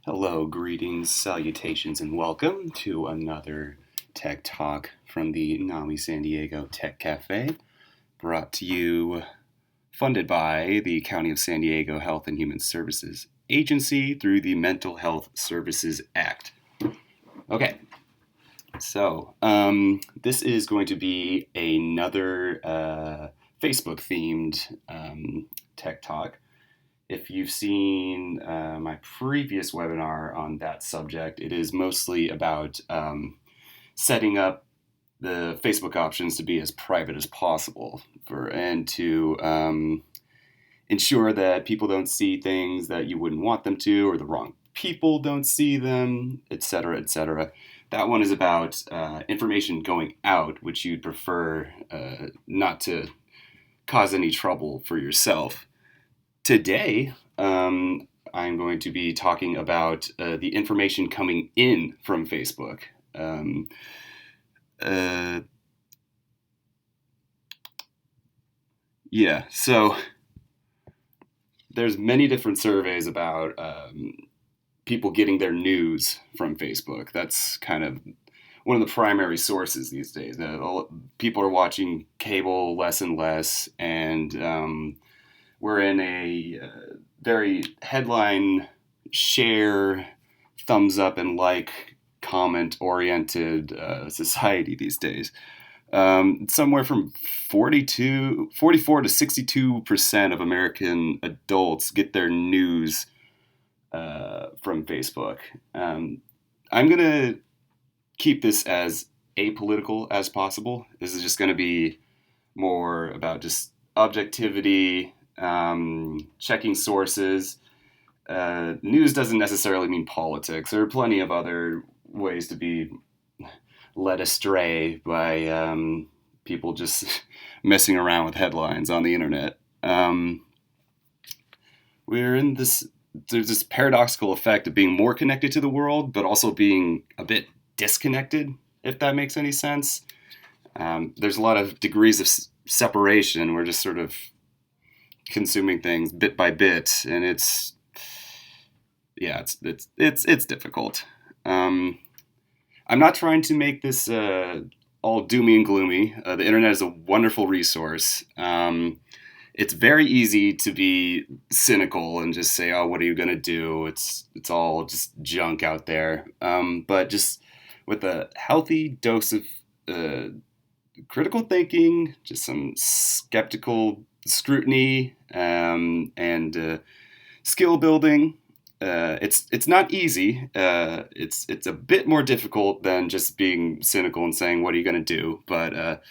Hello, greetings, salutations, and welcome to another Tech Talk from the NAMI San Diego Tech Cafe, brought to you, funded by the County of San Diego Health and Human Services Agency through the Mental Health Services Act. Okay, so this is going to be another Facebook-themed Tech Talk. If you've seen my previous webinar on that subject, it is mostly about setting up the Facebook options to be as private as possible and to ensure that people don't see things that you wouldn't want them to, or the wrong people don't see them, etc., etc. That one is about information going out, which you'd prefer not to cause any trouble for yourself. Today, I'm going to be talking about the information coming in from Facebook. So there's many different surveys about people getting their news from Facebook. That's kind of one of the primary sources these days. People are watching cable less and less, and we're in a very headline share, thumbs up and like, comment oriented society these days. Somewhere from 44 to 62% of American adults get their news from Facebook. I'm going to keep this as apolitical as possible. This is just going to be more about just objectivity, checking sources. News doesn't necessarily mean politics. There are plenty of other ways to be led astray by people just messing around with headlines on the internet. There's this paradoxical effect of being more connected to the world, but also being a bit disconnected, if that makes any sense. There's a lot of degrees of separation. We're just sort of consuming things bit by bit, and it's difficult. I'm not trying to make this all doomy and gloomy. The internet is a wonderful resource. It's very easy to be cynical and just say, "Oh, what are you gonna do? It's all just junk out there." But just with a healthy dose of critical thinking, just some skeptical scrutiny, and skill building. It's not easy. It's a bit more difficult than just being cynical and saying, "What are you going to do?" But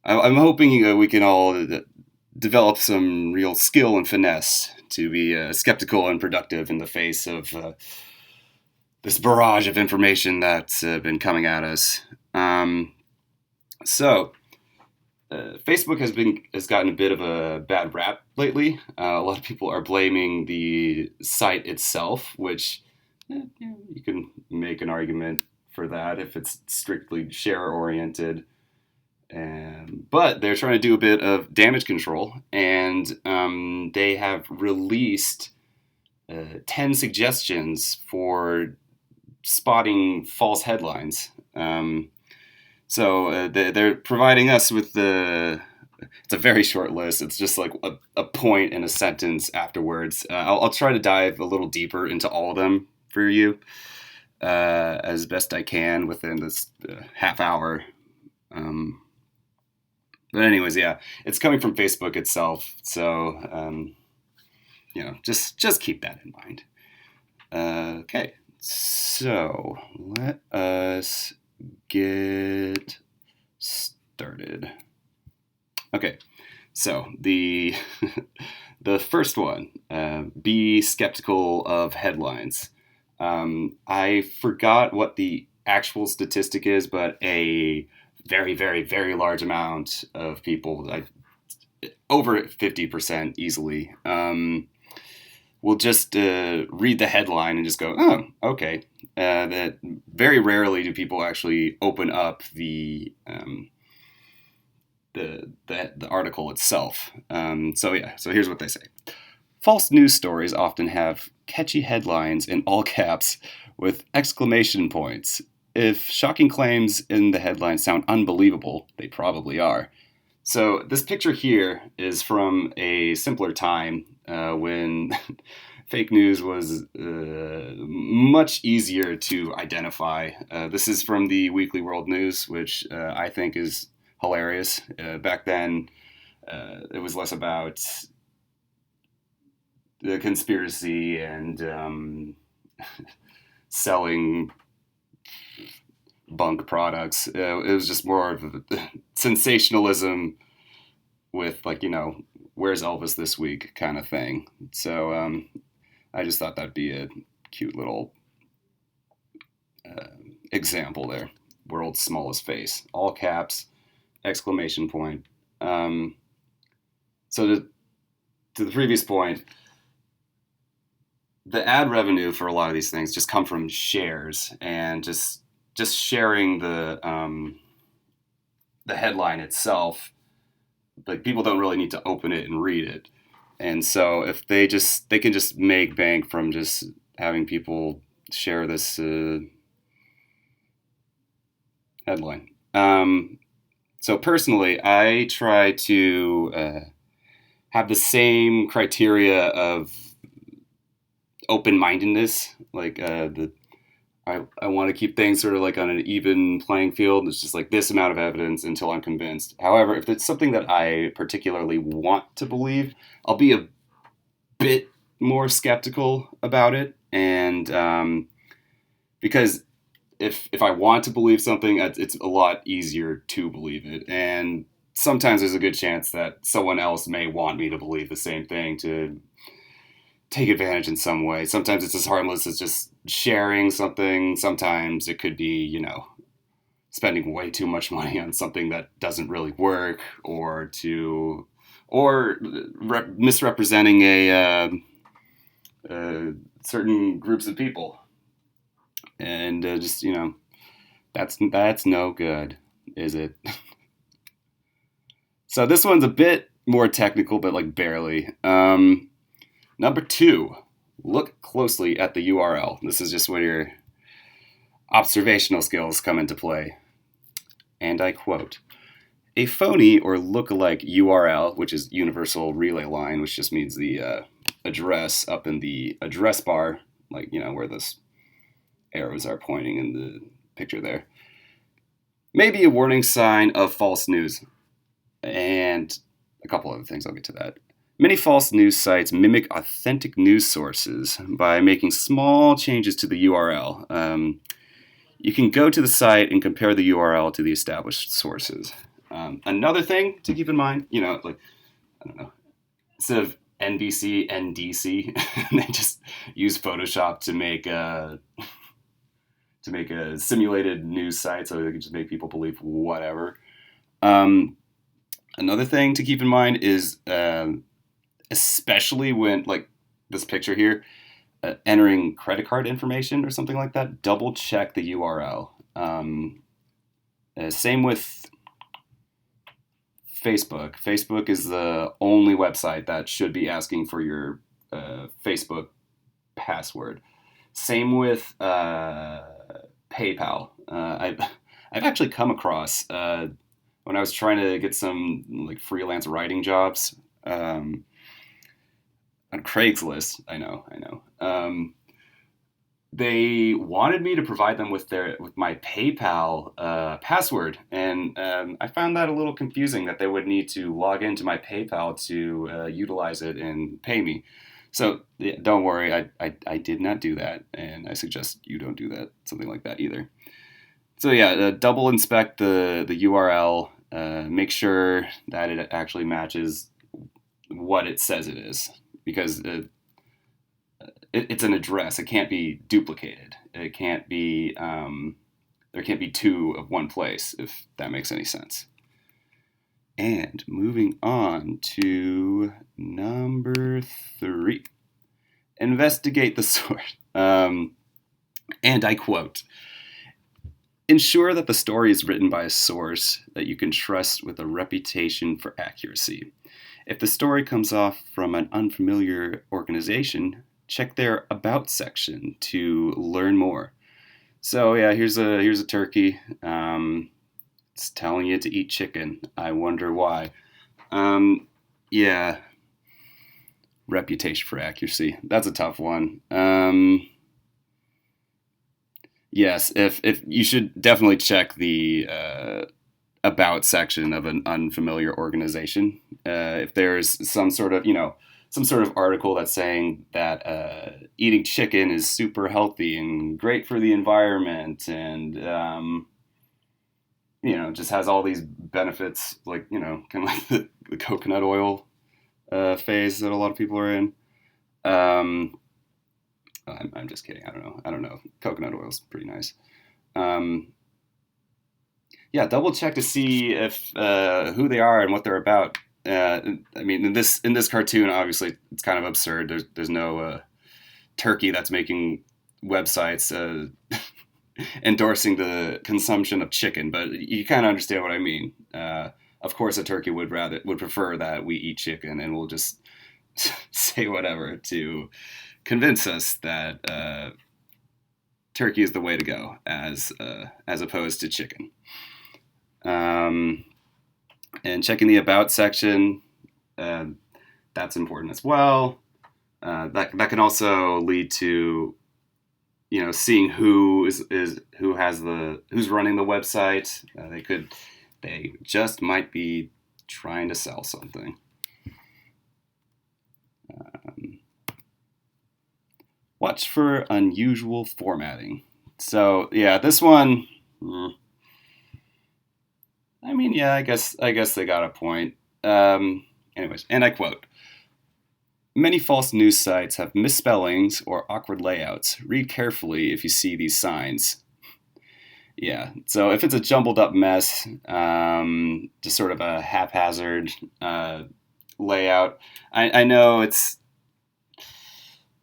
I'm hoping we can all develop some real skill and finesse to be skeptical and productive in the face of this barrage of information that's been coming at us. Facebook has gotten a bit of a bad rap lately. A lot of people are blaming the site itself, which you can make an argument for that if it's strictly share oriented. But they're trying to do a bit of damage control, and they have released 10 suggestions for spotting false headlines. So they're providing us with it's a very short list. It's just like a point and a sentence afterwards. I'll try to dive a little deeper into all of them for you as best I can within this half hour. But anyways, yeah, it's coming from Facebook itself. So, just keep that in mind. Okay, so let us get started. Okay, so the the first one, be skeptical of headlines. I forgot what the actual statistic is, but a very, very, very large amount of people, over 50% easily, will just read the headline and just go, "Oh, okay." That very rarely do people actually open up the article itself. So here's what they say: False news stories often have catchy headlines in all caps with exclamation points. If shocking claims in the headline sound unbelievable, they probably are. So, this picture here is from a simpler time when fake news was much easier to identify. This is from the Weekly World News, which I think is hilarious. Back then, it was less about the conspiracy and selling bunk products. It was just more of sensationalism with, like, where's Elvis this week kind of thing. So I just thought that'd be a cute little example there. World's smallest face, all caps, exclamation point. So to the previous point, the ad revenue for a lot of these things just come from shares and just sharing the headline itself. Like, people don't really need to open it and read it. And so if they can just make bank from just having people share this headline. So personally, I try to have the same criteria of open-mindedness. Like I want to keep things sort of like on an even playing field. It's just like this amount of evidence until I'm convinced. However, if it's something that I particularly want to believe, I'll be a bit more skeptical about it. And because if I want to believe something, it's a lot easier to believe it. And sometimes there's a good chance that someone else may want me to believe the same thing to take advantage in some way. Sometimes it's as harmless as just sharing something. Sometimes it could be, spending way too much money on something that doesn't really work, or misrepresenting certain groups of people. And just, that's no good, is it? So this one's a bit more technical, but like barely. Number 2, look closely at the URL. This is just where your observational skills come into play. And I quote, "A phony or look-alike URL," which is Universal Relay Line, which just means the address up in the address bar, like, where those arrows are pointing in the picture there, may be a warning sign of false news. And a couple other things, I'll get to that. Many false news sites mimic authentic news sources by making small changes to the URL. You can go to the site and compare the URL to the established sources. Another thing to keep in mind, like, I don't know, instead of NBC, NDC, they just use Photoshop to make a simulated news site so they can just make people believe whatever. Another thing to keep in mind is, especially when, like this picture here, entering credit card information or something like that, double check the URL. Same with Facebook. Facebook is the only website that should be asking for your Facebook password. Same with PayPal. I've actually come across, when I was trying to get some like freelance writing jobs, on Craigslist. I know. They wanted me to provide them with my PayPal password, and I found that a little confusing, that they would need to log into my PayPal to utilize it and pay me. So yeah, don't worry, I did not do that, and I suggest you don't do that, something like that either. So yeah, double inspect the URL, make sure that it actually matches what it says it is, because it's an address. It can't be duplicated. It can't be, there can't be two of one place, if that makes any sense. And moving on to number 3, investigate the source. And I quote, "Ensure that the story is written by a source that you can trust with a reputation for accuracy. If the story comes off from an unfamiliar organization, check their About section to learn more. So yeah, here's a turkey. It's telling you to eat chicken. I wonder why. Yeah, reputation for accuracy. That's a tough one. Yes, if you should definitely check the About section of an unfamiliar organization. If there's some sort of article that's saying that eating chicken is super healthy and great for the environment, and just has all these benefits, like kind of like the coconut oil phase that a lot of people are in. Um, I'm just kidding. I don't know. I don't know. Coconut oil is pretty nice. Um, yeah, double check to see if who they are and what they're about. I mean, in this cartoon, obviously, it's kind of absurd. There's no turkey that's making websites endorsing the consumption of chicken, but you kind of understand what I mean. Of course, a turkey would prefer that we eat chicken, and will just say whatever to convince us that turkey is the way to go, as opposed to chicken. Um, and checking the About section, uh, that's important as well. That can also lead to seeing who's running the website. They just might be trying to sell something. Watch for unusual formatting. So yeah, this one. I mean, yeah, I guess they got a point. Anyways, and I quote: "Many false news sites have misspellings or awkward layouts. Read carefully if you see these signs." Yeah, so if it's a jumbled up mess, just sort of a haphazard layout, I know it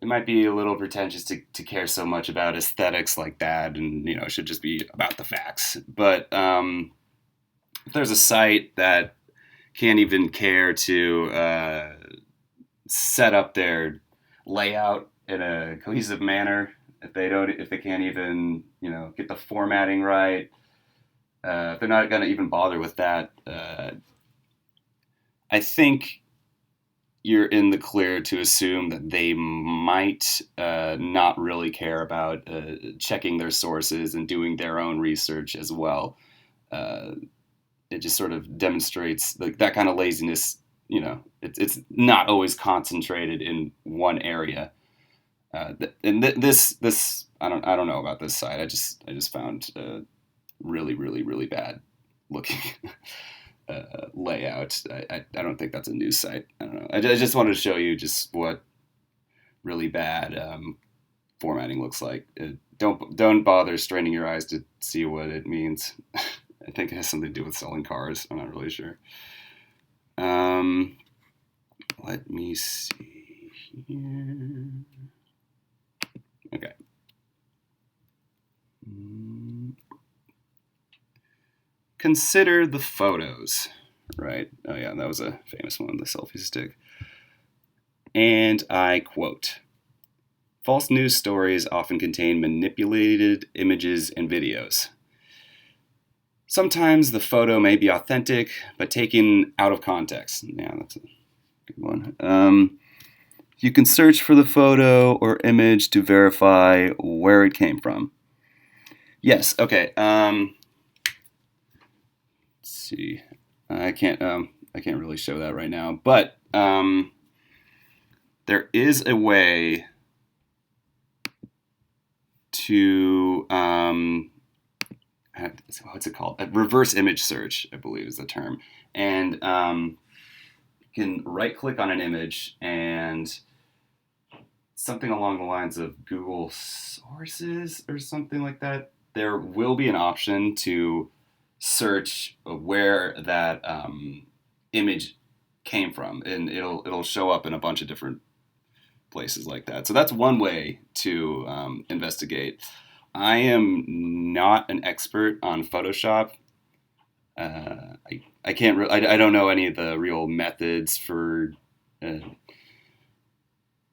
might be a little pretentious to care so much about aesthetics like that, and it should just be about the facts. But if there's a site that can't even care to set up their layout in a cohesive manner, if they can't even get the formatting right, if they're not going to even bother with that, I think you're in the clear to assume that they might not really care about checking their sources and doing their own research as well. It just sort of demonstrates that kind of laziness. It's not always concentrated in one area. And this I don't know about this site. I just found really really really bad looking layout. I don't think that's a news site. I don't know. I just wanted to show you just what really bad formatting looks like. Don't bother straining your eyes to see what it means. I think it has something to do with selling cars. I'm not really sure. Let me see here. Okay. Consider the photos, right? Oh yeah, that was a famous one, the selfie stick. And I quote: "False news stories often contain manipulated images and videos. Sometimes the photo may be authentic, but taken out of context." Yeah, that's a good one. You can search for the photo or image to verify where it came from. Yes, okay. Let's see. I can't really show that right now, but there is a way to what's it called? A reverse image search, I believe is the term. And you can right click on an image and something along the lines of Google sources or something like that. There will be an option to search where that image came from, and it'll show up in a bunch of different places like that. So that's one way to investigate. I am not an expert on Photoshop. I can't. I don't know any of the real methods for uh,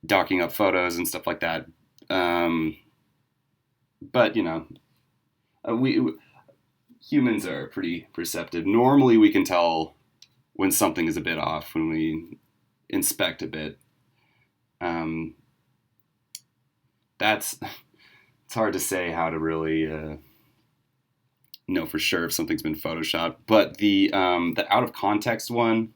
docking up photos and stuff like that. Um, but we humans are pretty perceptive. Normally, we can tell when something is a bit off when we inspect a bit. Um, that's it's hard to say how to really know for sure if something's been photoshopped. But the out of context one,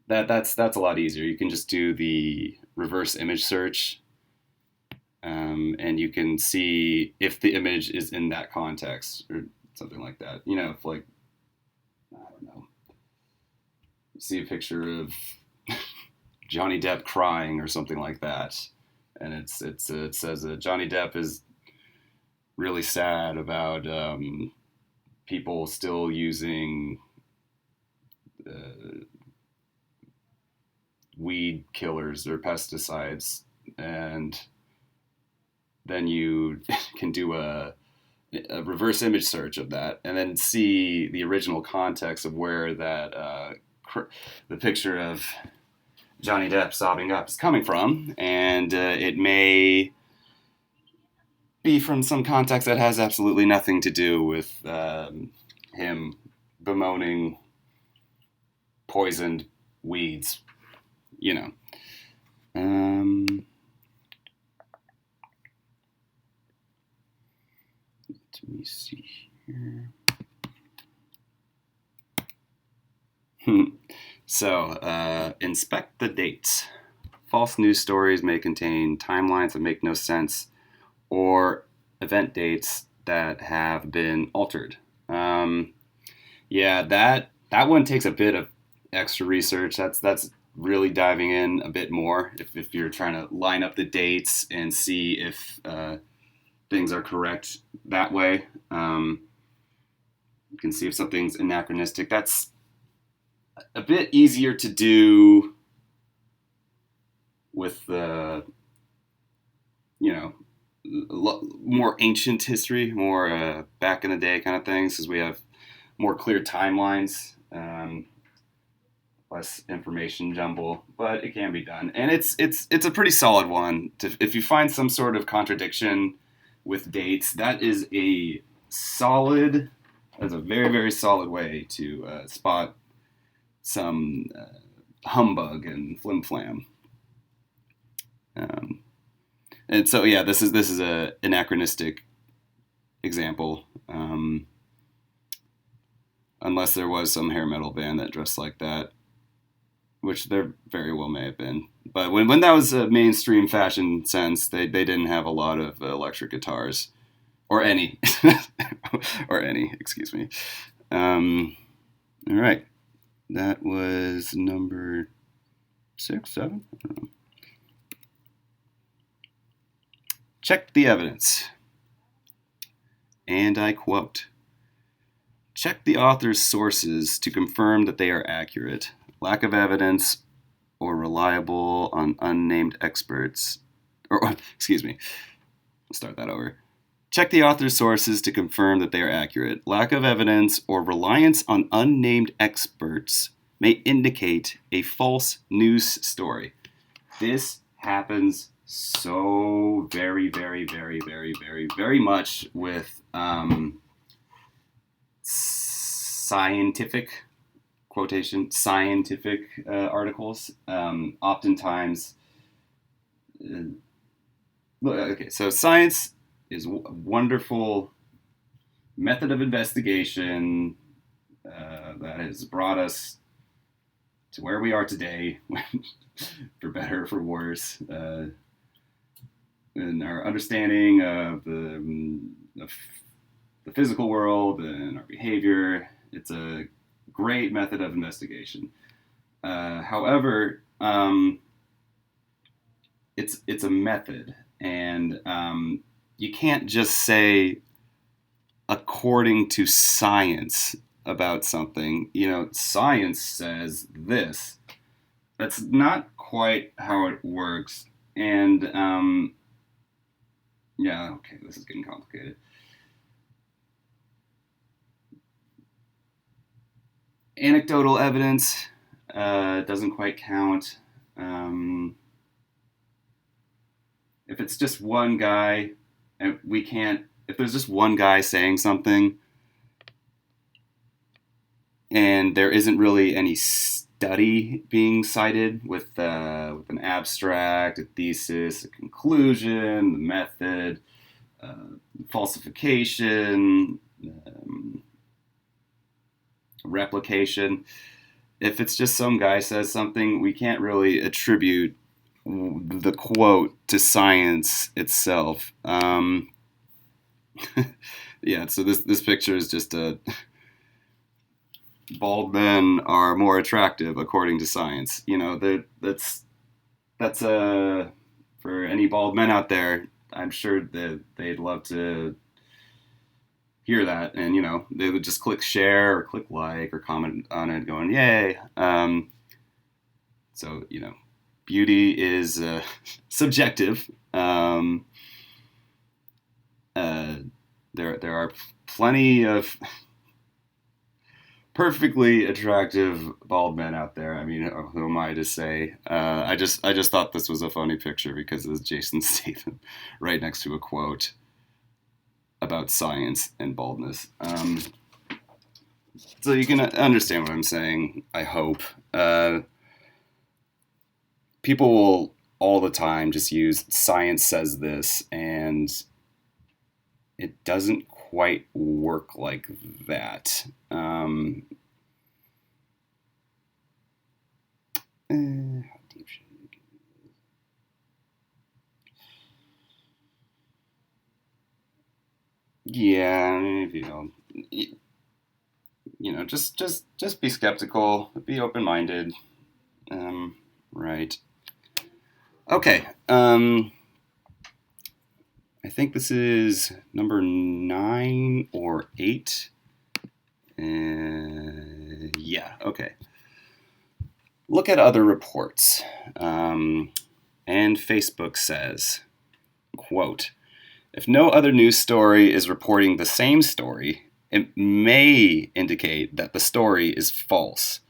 that's a lot easier. You can just do the reverse image search, and you can see if the image is in that context or something like that. If like I don't know, you see a picture of Johnny Depp crying or something like that, and it says Johnny Depp is really sad about people still using uh, weed killers or pesticides, and then you can do a reverse image search of that, and then see the original context of where that the picture of Johnny Depp sobbing up is coming from, and it may be from some context that has absolutely nothing to do with him bemoaning poisoned weeds, you know. Um, Let me see here. So, inspect the dates. False news stories may contain timelines that make no sense or event dates that have been altered. Yeah, that one takes a bit of extra research. That's really diving in a bit more if you're trying to line up the dates and see if things are correct that way. You can see if something's anachronistic. That's a bit easier to do with the more ancient history, more back in the day kind of things, because we have more clear timelines, less information jumble. But it can be done, and it's a pretty solid one. If you find some sort of contradiction with dates, that is a solid. That's a very very solid way to spot some humbug and flim flam. Um, and so yeah, this is a anachronistic example. Unless there was some hair metal band that dressed like that, which there very well may have been. But when that was a mainstream fashion sense, they didn't have a lot of electric guitars or any or any. Excuse me. All right, that was number 6, 7. I don't know. Check the evidence. And I quote, check the author's sources to confirm that they are accurate. Lack of evidence or reliable on unnamed experts. Excuse me. Let's start that over. Check the author's sources to confirm that they are accurate. Lack of evidence or reliance on unnamed experts may indicate a false news story. This happens so very, very, very, very, very, very much with scientific articles. Oftentimes, okay, so science is a wonderful method of investigation that has brought us to where we are today, for better or for worse. In our understanding of the physical world and our behavior, it's a great method of investigation. However, it's a method, and you can't just say according to science about something. Science says this. That's not quite how it works, and yeah, okay, this is getting complicated. Anecdotal evidence doesn't quite count. If it's just one guy, and we can't, if there's just one guy saying something and there isn't really any study being cited with an abstract, a thesis, a conclusion, the method, falsification, replication. If it's just some guy says something, we can't really attribute the quote to science itself. Yeah, so this picture is just a bald men are more attractive according to science. You know, that's for any bald men out there. I'm sure that they'd love to hear that, and you know, they would just click share or click like or comment on it, going yay. So you know, beauty is subjective. There are plenty of perfectly attractive bald men out there. I mean, who am I to say? I just thought this was a funny picture because it was Jason Statham right next to a quote about science and baldness. So you can understand what I'm saying, I hope. People will all the time just use science says this, and it doesn't quite work like that. Yeah, you know, just be skeptical, be open minded. Right. Okay. I think this is number 9 or 8. Yeah. Okay. Look at other reports. And Facebook says, quote, if no other news story is reporting the same story, it may indicate that the story is false.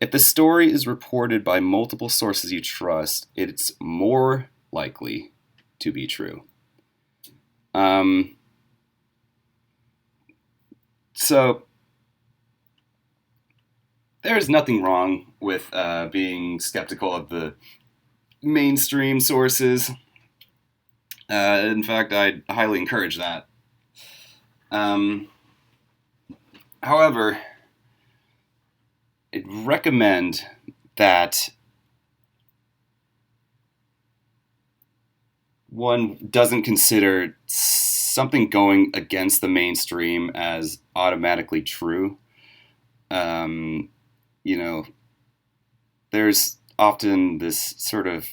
If the story is reported by multiple sources you trust, it's more likely to be true. So there's nothing wrong with being skeptical of the mainstream sources. In fact, I highly encourage that. However, I'd recommend that one doesn't consider something going against the mainstream as automatically true. You know, there's often this sort of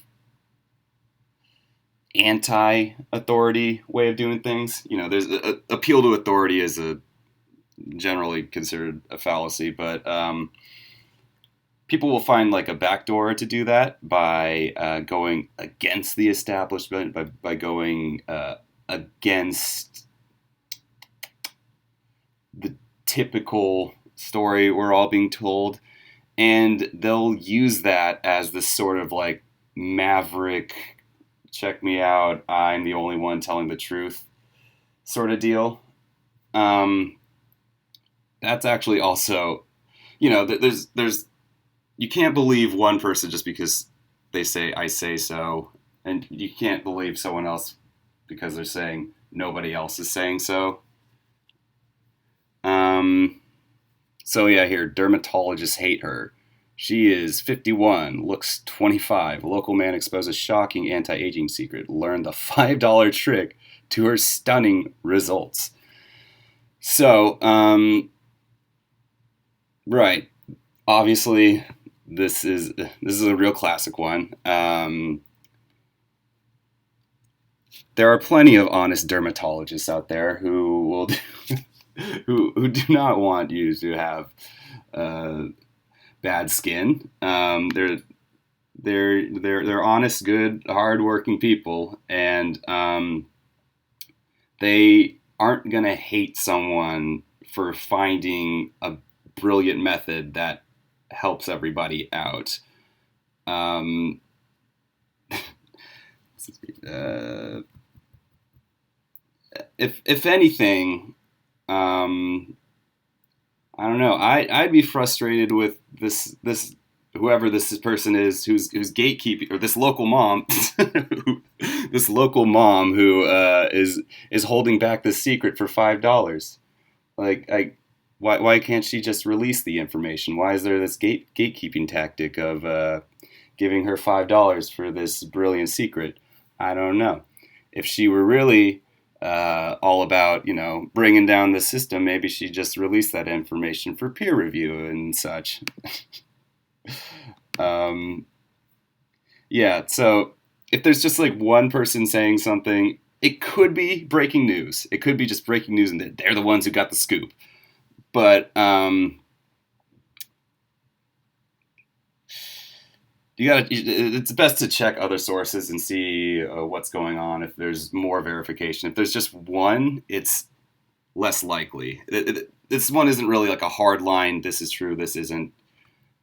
anti-authority way of doing things. You know, there's appeal to authority is a generally considered a fallacy, but people will find like a backdoor to do that by going against the establishment, by going against the typical story we're all being told, and they'll use that as this sort of like maverick, check me out, I'm the only one telling the truth sort of deal. That's actually also, you know, there's you can't believe one person just because they say I say so, and you can't believe someone else because they're saying nobody else is saying so. So yeah, here, dermatologists hate her. She is 51, looks 25. Local man exposes shocking anti-aging secret. Learn the $5 trick to her stunning results. So, right. Obviously, this is a real classic one. There are plenty of honest dermatologists out there who will who do not want you to have bad skin. They're honest, good, hardworking people, and they aren't gonna hate someone for finding a brilliant method that helps everybody out. Um, uh, if anything, I don't know. I'd be frustrated with this whoever this person is who's gatekeeping, or this local mom, this local mom who is holding back the secret for $5. Like, why can't she just release the information? Why is there this gatekeeping tactic of giving her $5 for this brilliant secret? I don't know. If she were really all about, bringing down the system, maybe she just released that information for peer review and such. um, yeah, so if there's just like one person saying something, it could be breaking news. It could be just breaking news, and they're the ones who got the scoop. But it's best to check other sources and see what's going on. If there's more verification, if there's just one, it's less likely. This one isn't really like a hard line. This is true. This isn't,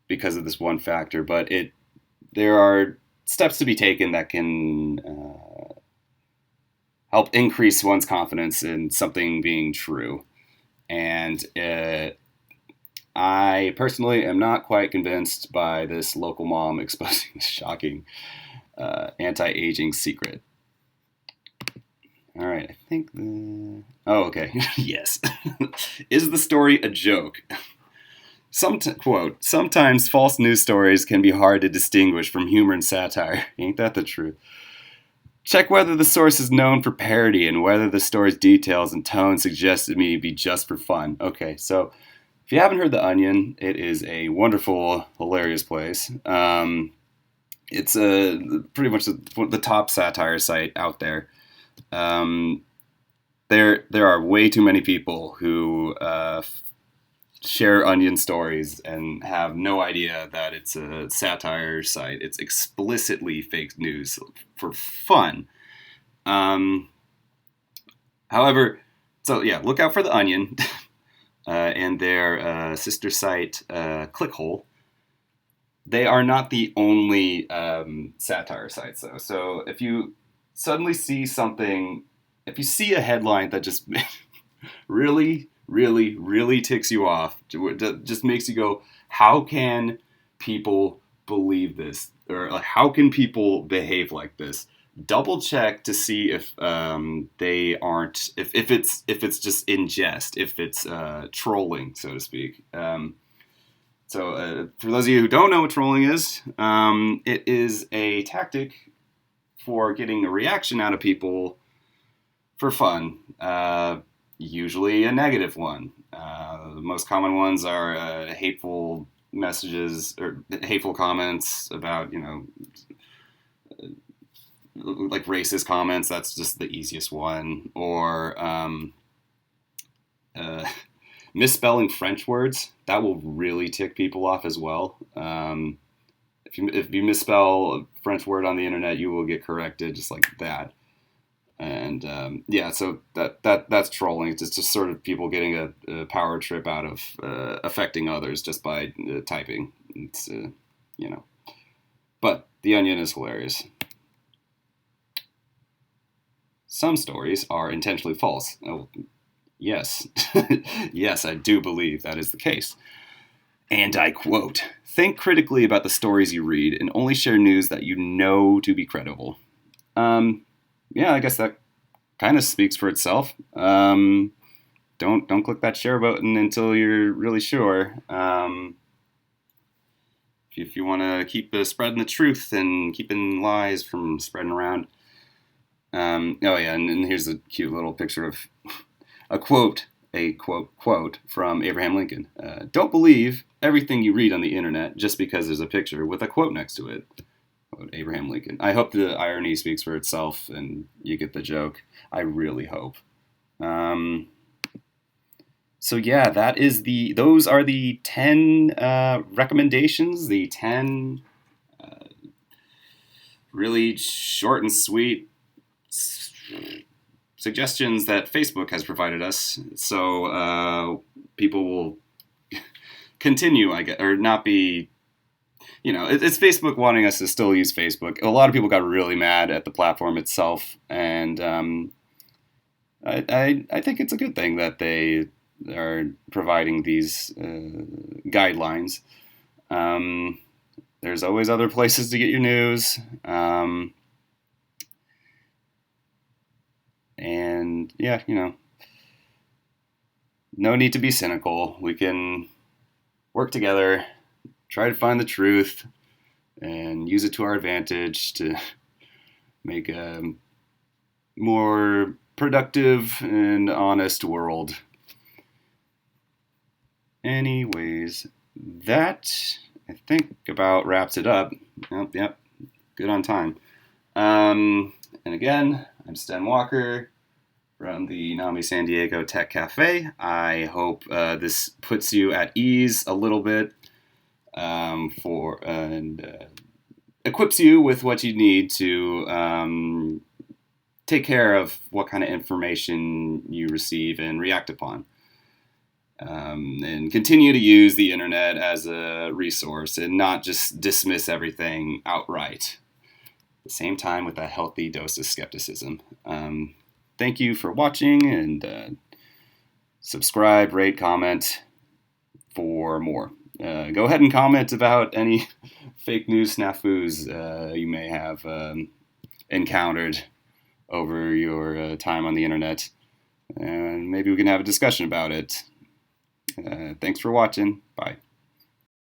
because of this one factor. But there are steps to be taken that can help increase one's confidence in something being true. And I personally am not quite convinced by this local mom exposing this shocking anti-aging secret. All right, I think oh, okay. Yes. Is the story a joke? Quote, sometimes false news stories can be hard to distinguish from humor and satire. Ain't that the truth? Check whether the source is known for parody and whether the story's details and tone suggest it may be just for fun. Okay, so if you haven't heard The Onion, it is a wonderful, hilarious place. It's pretty much the top satire site out there. There are way too many people who share Onion stories and have no idea that it's a satire site. It's explicitly fake news for fun. However, so yeah, look out for The Onion and their sister site, Clickhole. They are not the only satire sites, though. So if you suddenly see something, if you see a headline that just really, really, really ticks you off, just makes you go, how can people believe this? Or like, how can people behave like this? Double check to see if they aren't, if it's just in jest, if it's trolling, so to speak. So for those of you who don't know what trolling is, it is a tactic for getting a reaction out of people for fun, usually a negative one. The most common ones are hateful messages or hateful comments about, like racist comments. That's just the easiest one. Or misspelling French words. That will really tick people off as well. If you misspell a French word on the internet, you will get corrected just like that. And yeah, so that's trolling. It's just sort of people getting a power trip out of affecting others just by typing. It's but The Onion is hilarious. Some stories are intentionally false. Oh, yes, yes, I do believe that is the case. And I quote, think critically about the stories you read and only share news that you know to be credible. Yeah, I guess that kind of speaks for itself. Don't click that share button until you're really sure. If you want to keep spreading the truth and keeping lies from spreading around. Oh yeah, and here's a cute little picture of a quote from Abraham Lincoln. Don't believe everything you read on the internet just because there's a picture with a quote next to it. Quote, Abraham Lincoln. I hope the irony speaks for itself and you get the joke. I really hope. So yeah, those are the 10 recommendations, the 10 really short and sweet suggestions that Facebook has provided us, so people will continue, I guess, or not be. It's Facebook wanting us to still use Facebook. A lot of people got really mad at the platform itself, and I think it's a good thing that they are providing these guidelines. There's always other places to get your news. And yeah, no need to be cynical. We can work together, try to find the truth, and use it to our advantage to make a more productive and honest world. Anyways, that I think about wraps it up. Yep, good on time. And again, I'm Sten Walker from the NAMI San Diego Tech Cafe. I hope this puts you at ease a little bit and equips you with what you need to take care of what kind of information you receive and react upon. And continue to use the internet as a resource and not just dismiss everything outright. At the same time, with a healthy dose of skepticism. Thank you for watching, and subscribe, rate, comment for more. Go ahead and comment about any fake news snafus you may have encountered over your time on the internet, and maybe we can have a discussion about it. Thanks for watching. Bye.